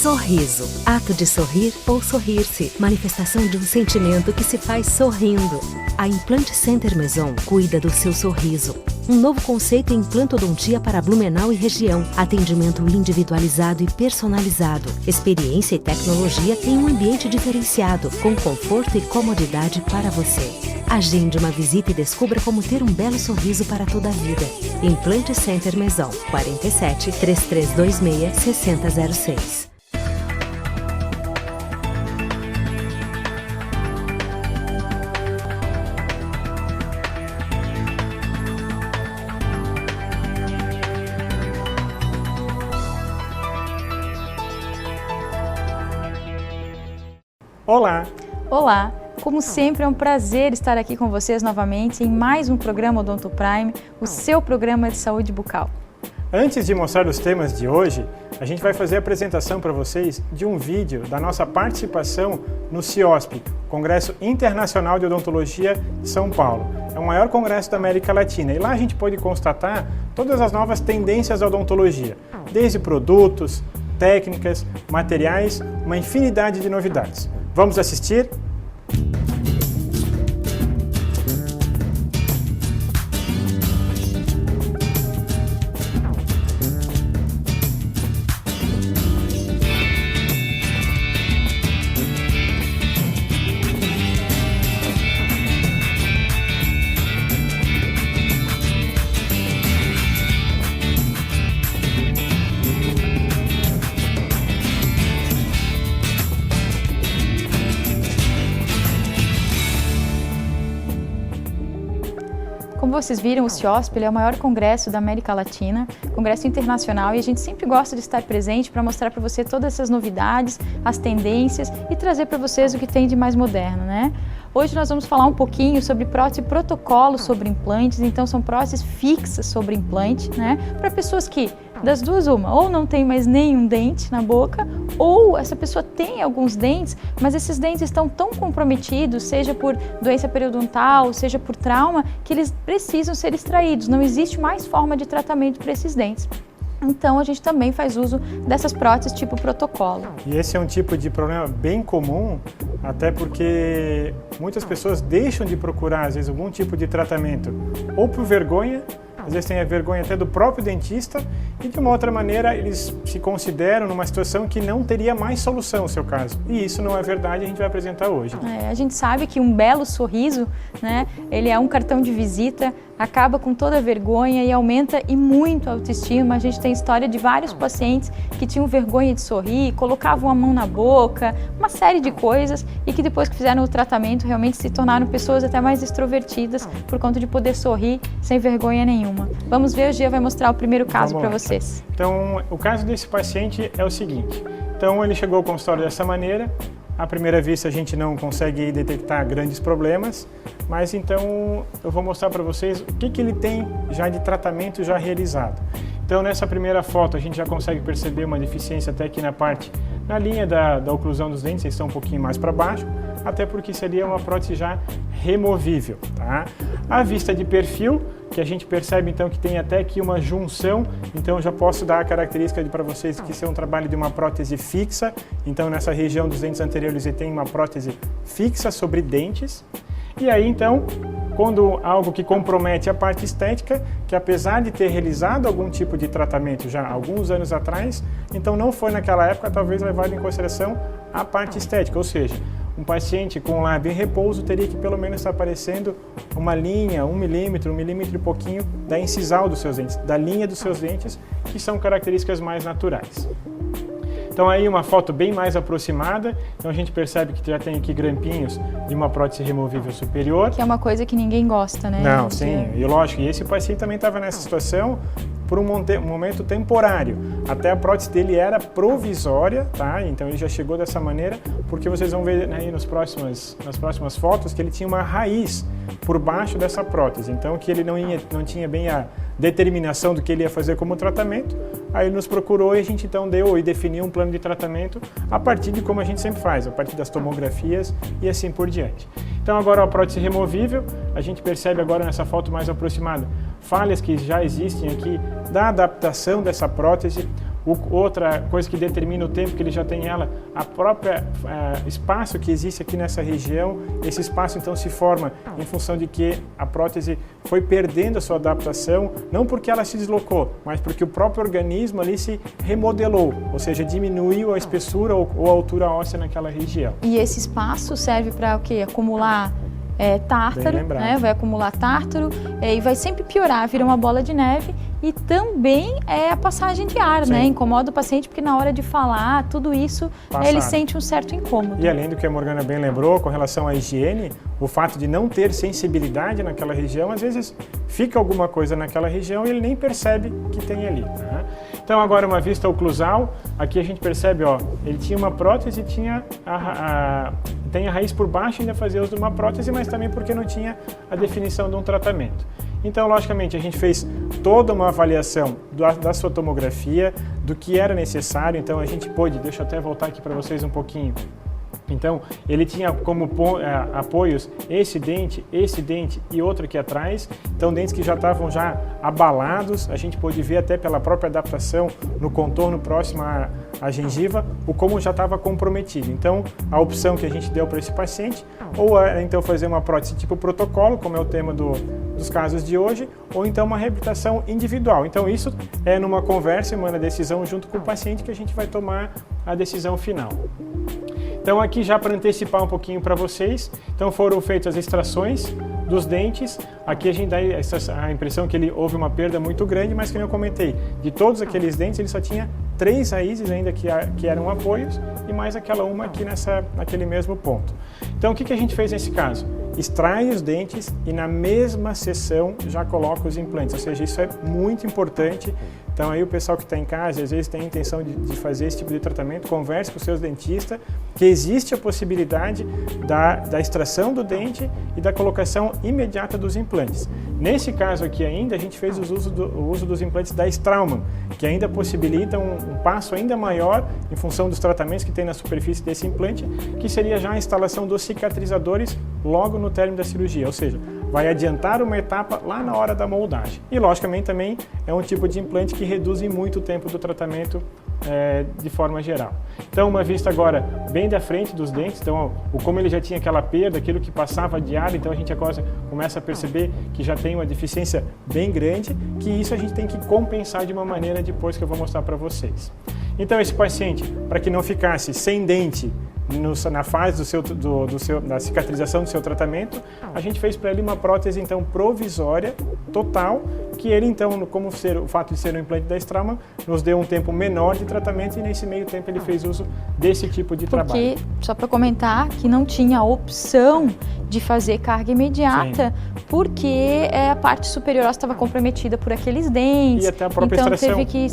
Sorriso. Ato de sorrir ou sorrir-se. Manifestação de um sentimento que se faz sorrindo. A Implant Center Maison cuida do seu sorriso. Um novo conceito em implantodontia para Blumenau e região. Atendimento individualizado e personalizado. Experiência e tecnologia em um ambiente diferenciado, com conforto e comodidade para você. Agende uma visita e descubra como ter um belo sorriso para toda a vida. Implant Center Maison, 47 3326 6006. Olá! Olá! Como sempre, é um prazer estar aqui com vocês novamente em mais um programa Odonto Prime, o seu programa de saúde bucal. Antes de mostrar os temas de hoje, a gente vai fazer a apresentação para vocês de um vídeo da nossa participação no CIOSP, Congresso Internacional de Odontologia de São Paulo. É o maior congresso da América Latina e lá a gente pôde constatar todas as novas tendências da odontologia, desde produtos, técnicas, materiais, uma infinidade de novidades. Vamos assistir? Como vocês viram, o CIOSP é o maior congresso da América Latina, congresso internacional, e a gente sempre gosta de estar presente para mostrar para você todas essas novidades, as tendências e trazer para vocês o que tem de mais moderno, né? Hoje nós vamos falar um pouquinho sobre prótese protocolo sobre implantes, então são próteses fixas sobre implante, né? Para pessoas que, das duas uma, ou não tem mais nenhum dente na boca, ou essa pessoa tem alguns dentes, mas esses dentes estão tão comprometidos, seja por doença periodontal, seja por trauma, que eles precisam ser extraídos. Não existe mais forma de tratamento para esses dentes. Então a gente também faz uso dessas próteses tipo protocolo. E esse é um tipo de problema bem comum, até porque muitas pessoas deixam de procurar, às vezes, algum tipo de tratamento, ou por vergonha, às vezes tem a vergonha até do próprio dentista, e de uma outra maneira eles se consideram numa situação que não teria mais solução no seu caso. E isso não é verdade, a gente vai apresentar hoje. A gente sabe que um belo sorriso, né, ele é um cartão de visita, acaba com toda a vergonha e aumenta e muito a autoestima. A gente tem história de vários pacientes que tinham vergonha de sorrir, colocavam a mão na boca, uma série de coisas, e que depois que fizeram o tratamento realmente se tornaram pessoas até mais extrovertidas por conta de poder sorrir sem vergonha nenhuma. Vamos ver, o Gia vai mostrar o primeiro caso para vocês. Então, o caso desse paciente é o seguinte. Então, ele chegou ao consultório dessa maneira. À primeira vista a gente não consegue detectar grandes problemas, mas então eu vou mostrar para vocês o que ele tem já de tratamento já realizado. Então nessa primeira foto a gente já consegue perceber uma deficiência até aqui na linha da oclusão dos dentes, eles estão um pouquinho mais para baixo, até porque seria uma prótese já removível, tá? A vista de perfil, que a gente percebe então que tem até aqui uma junção, então eu já posso dar a característica para vocês que isso é um trabalho de uma prótese fixa, então nessa região dos dentes anteriores ele tem uma prótese fixa sobre dentes, e aí então, quando algo que compromete a parte estética, que apesar de ter realizado algum tipo de tratamento já alguns anos atrás, então não foi naquela época talvez levado em consideração a parte estética, ou seja, um paciente com lábio em repouso teria que pelo menos estar aparecendo uma linha, 1 milímetro e pouquinho da incisal dos seus dentes, da linha dos seus dentes, que são características mais naturais. Então aí uma foto bem mais aproximada, então a gente percebe que já tem aqui grampinhos de uma prótese removível superior. Que é uma coisa que ninguém gosta, né? Não, sim, e lógico, e esse paciente também estava nessa situação por um momento temporário. Até a prótese dele era provisória, tá? Então ele já chegou dessa maneira, porque vocês vão ver aí nas próximas fotos que ele tinha uma raiz por baixo dessa prótese. Então que ele não tinha bem a determinação do que ele ia fazer como tratamento. Aí ele nos procurou e a gente então deu e definiu um plano de tratamento a partir de como a gente sempre faz, a partir das tomografias e assim por diante. Então agora a prótese removível, a gente percebe agora nessa foto mais aproximada falhas que já existem aqui da adaptação dessa prótese. Outra coisa que determina o tempo que ele já tem ela, a própria espaço que existe aqui nessa região, esse espaço então se forma em função de que a prótese foi perdendo a sua adaptação, não porque ela se deslocou, mas porque o próprio organismo ali se remodelou, ou seja, diminuiu a espessura ou a altura óssea naquela região. E esse espaço serve para o quê? Acumular tártaro, né? Vai acumular tártaro e vai sempre piorar, vira uma bola de neve. E também a passagem de ar, né? Incomoda o paciente porque na hora de falar, tudo isso, ele sente um certo incômodo. E além do que a Morgana bem lembrou, com relação à higiene, o fato de não ter sensibilidade naquela região, às vezes fica alguma coisa naquela região e ele nem percebe que tem ali. Tá? Então agora uma vista oclusal, aqui a gente percebe, ó, ele tinha uma prótese, tem a raiz por baixo, ainda fazia uso de uma prótese, mas também porque não tinha a definição de um tratamento. Então, logicamente, a gente fez toda uma avaliação da sua tomografia, do que era necessário, então a gente pôde, deixa eu até voltar aqui para vocês um pouquinho. Então, ele tinha como apoios esse dente e outro aqui atrás. Então, dentes que já estavam abalados, a gente pôde ver até pela própria adaptação no contorno próximo à gengiva, o como já estava comprometido. Então, a opção que a gente deu para esse paciente, ou então fazer uma prótese tipo protocolo, como é o tema dos casos de hoje, ou então uma reabilitação individual. Então, isso é numa conversa, uma decisão junto com o paciente que a gente vai tomar a decisão final. Então aqui já para antecipar um pouquinho para vocês, então foram feitas as extrações dos dentes, aqui a gente dá a impressão que houve uma perda muito grande, mas como eu comentei, de todos aqueles dentes ele só tinha 3 raízes ainda que eram apoios e mais aquela uma aqui naquele mesmo ponto. Então o que a gente fez nesse caso? Extrai os dentes e na mesma sessão já coloca os implantes, ou seja, isso é muito importante. Então aí o pessoal que está em casa, às vezes tem a intenção de fazer esse tipo de tratamento, converse com os seus dentistas, que existe a possibilidade da extração do dente e da colocação imediata dos implantes. Nesse caso aqui ainda, a gente fez o uso dos implantes da Straumann, que ainda possibilita um passo ainda maior em função dos tratamentos que tem na superfície desse implante, que seria já a instalação dos cicatrizadores logo no término da cirurgia, ou seja, vai adiantar uma etapa lá na hora da moldagem. E logicamente também é um tipo de implante que reduz muito o tempo do tratamento de forma geral. Então uma vista agora bem da frente dos dentes, então como ele já tinha aquela perda, aquilo que passava de ar, então a gente começa a perceber que já tem uma deficiência bem grande, que isso a gente tem que compensar de uma maneira depois que eu vou mostrar para vocês. Então esse paciente, para que não ficasse sem dente na fase da cicatrização do seu tratamento, a gente fez para ele uma prótese então provisória, total, que ele então, como o fato de ser um implante da Straumann, nos deu um tempo menor de tratamento e nesse meio tempo ele fez uso desse tipo de trabalho. Só para comentar que não tinha opção de fazer carga imediata, porque a parte superior estava comprometida por aqueles dentes, e até a própria extração teve que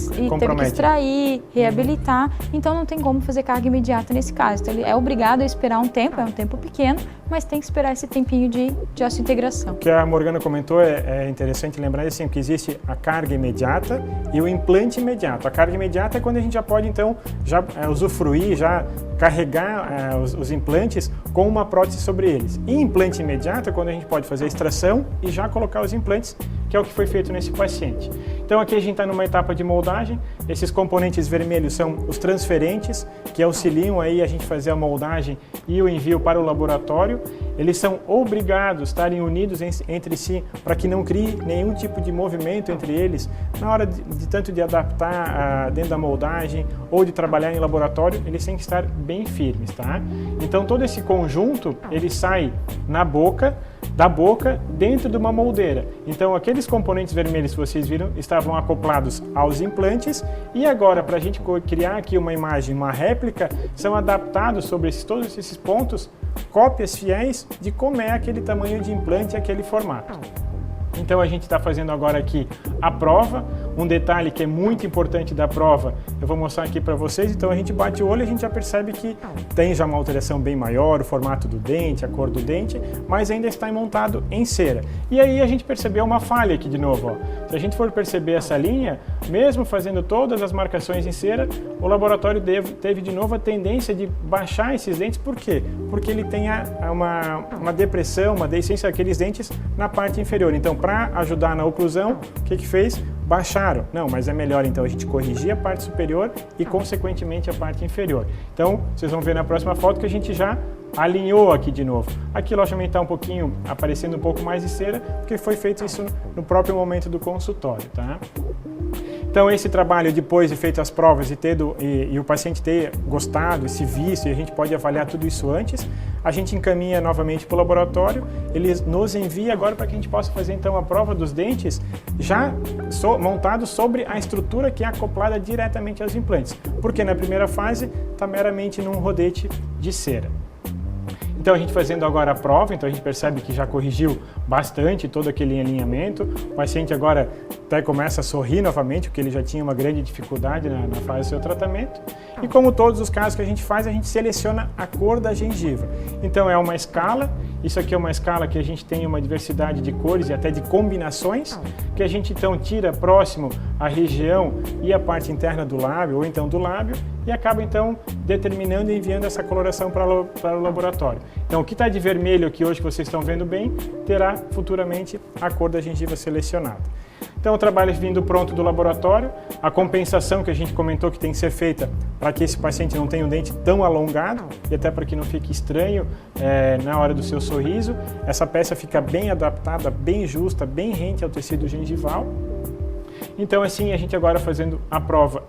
extrair, reabilitar, então não tem como fazer carga imediata nesse caso. Então ele é obrigado a esperar um tempo, é um tempo pequeno, mas tem que esperar esse tempinho de osseointegração. O que a Morgana comentou é interessante lembrar assim, que existe a carga imediata e o implante imediato. A carga imediata é quando a gente já pode então usufruir, já carregar os implantes com uma prótese sobre eles. E implante imediato é quando a gente pode fazer a extração e já colocar os implantes, que é o que foi feito nesse paciente. Então aqui a gente está numa etapa de moldagem, esses componentes vermelhos são os transferentes, que auxiliam aí a gente fazer a moldagem e o envio para o laboratório. Eles são obrigados a estarem unidos entre si para que não crie nenhum tipo de movimento entre eles na hora tanto de adaptar dentro da moldagem ou de trabalhar em laboratório, eles têm que estar bem firmes, tá? Então todo esse conjunto, ele sai da boca dentro de uma moldeira. Então aqueles componentes vermelhos que vocês viram estavam acoplados aos implantes e agora para a gente criar aqui uma imagem, uma réplica, são adaptados sobre todos esses pontos cópias fiéis de como é aquele tamanho de implante e aquele formato. Então a gente está fazendo agora aqui a prova, um detalhe que é muito importante da prova, eu vou mostrar aqui para vocês. Então a gente bate o olho e a gente já percebe que tem já uma alteração bem maior, o formato do dente, a cor do dente, mas ainda está montado em cera. E aí a gente percebeu uma falha aqui de novo, ó. Se a gente for perceber essa linha, mesmo fazendo todas as marcações em cera, o laboratório teve de novo a tendência de baixar esses dentes. Por quê? Porque ele tem uma depressão, uma deficiência daqueles dentes na parte inferior. Então, para ajudar na oclusão, o que fez? baixaram. Não, mas é melhor então a gente corrigir a parte superior e consequentemente a parte inferior. Então, vocês vão ver na próxima foto que a gente já alinhou aqui de novo. Aqui, logicamente, está um pouquinho aparecendo um pouco mais de cera, porque foi feito isso no próprio momento do consultório, tá? Então, esse trabalho, depois de feito as provas e o paciente ter gostado, esse visto, e a gente pode avaliar tudo isso antes, a gente encaminha novamente para o laboratório, ele nos envia agora para que a gente possa fazer então a prova dos dentes já montado sobre a estrutura que é acoplada diretamente aos implantes, porque na primeira fase está meramente num rodete de cera. Então a gente fazendo agora a prova, então a gente percebe que já corrigiu bastante todo aquele alinhamento, o paciente agora até começa a sorrir novamente, porque ele já tinha uma grande dificuldade na fase do seu tratamento. E como todos os casos que a gente faz, a gente seleciona a cor da gengiva. Então é uma escala, isso aqui é uma escala que a gente tem uma diversidade de cores e até de combinações, que a gente então tira próximo a região e a parte interna do lábio, ou então do lábio, e acaba então determinando e enviando essa coloração para o laboratório. Então o que está de vermelho aqui hoje que vocês estão vendo bem, terá futuramente a cor da gengiva selecionada. Então o trabalho vindo pronto do laboratório, a compensação que a gente comentou que tem que ser feita para que esse paciente não tenha um dente tão alongado e até para que não fique estranho na hora do seu sorriso, essa peça fica bem adaptada, bem justa, bem rente ao tecido gengival. Então assim, a gente agora fazendo a prova,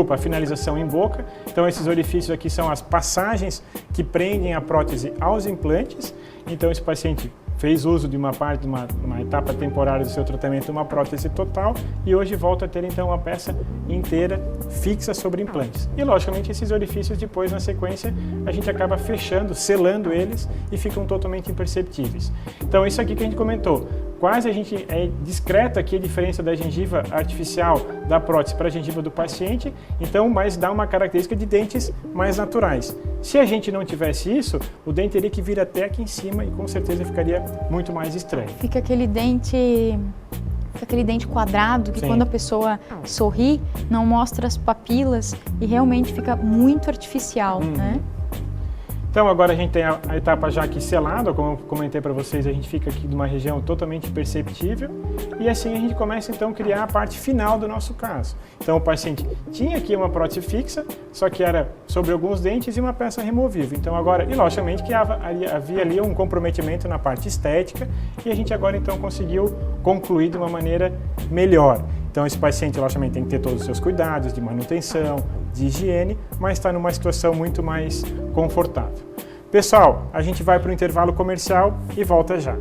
a finalização em boca. Então esses orifícios aqui são as passagens que prendem a prótese aos implantes. Então esse paciente fez uso de uma etapa temporária do seu tratamento, uma prótese total, e hoje volta a ter então uma peça inteira fixa sobre implantes. E logicamente esses orifícios depois na sequência a gente acaba fechando, selando eles e ficam totalmente imperceptíveis. Então isso aqui que a gente comentou, quase a gente é discreta aqui a diferença da gengiva artificial da prótese para a gengiva do paciente, então, mas dá uma característica de dentes mais naturais. Se a gente não tivesse isso, o dente teria que vir até aqui em cima e com certeza ficaria muito mais estranho. Fica aquele dente quadrado que quando a pessoa sorri não mostra as papilas e realmente fica muito artificial, né? Então agora a gente tem a etapa já aqui selada, como eu comentei para vocês, a gente fica aqui numa região totalmente perceptível e assim a gente começa então a criar a parte final do nosso caso. Então o paciente tinha aqui uma prótese fixa, só que era sobre alguns dentes e uma peça removível. Então agora, e logicamente que havia ali um comprometimento na parte estética e a gente agora então conseguiu concluir de uma maneira melhor. Então esse paciente logicamente tem que ter todos os seus cuidados de manutenção, de higiene, mas está numa situação muito mais confortável. Pessoal, a gente vai para o intervalo comercial e volta já.